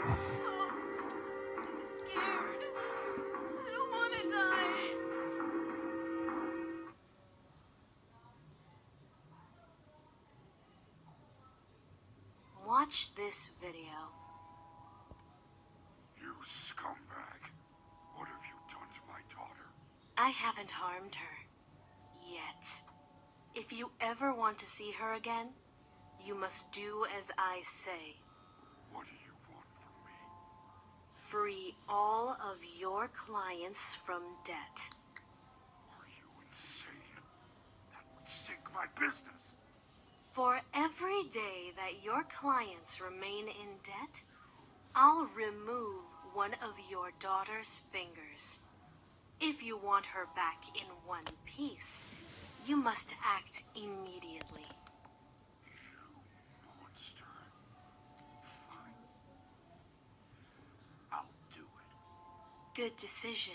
I'm scared. I don't want to die. Watch this video. You scumbag. What have you done to my daughter? I haven't harmed her. Yet. If you ever want to see her again, you must do as I say. What do you want from me? Free all of your clients from debt. Are you insane? That would sink my business. For every day that your clients remain in debt, I'll remove one of your daughter's fingers. If you want her back in one piece, you must act immediately. You monster. Fine. I'll do it. Good decision.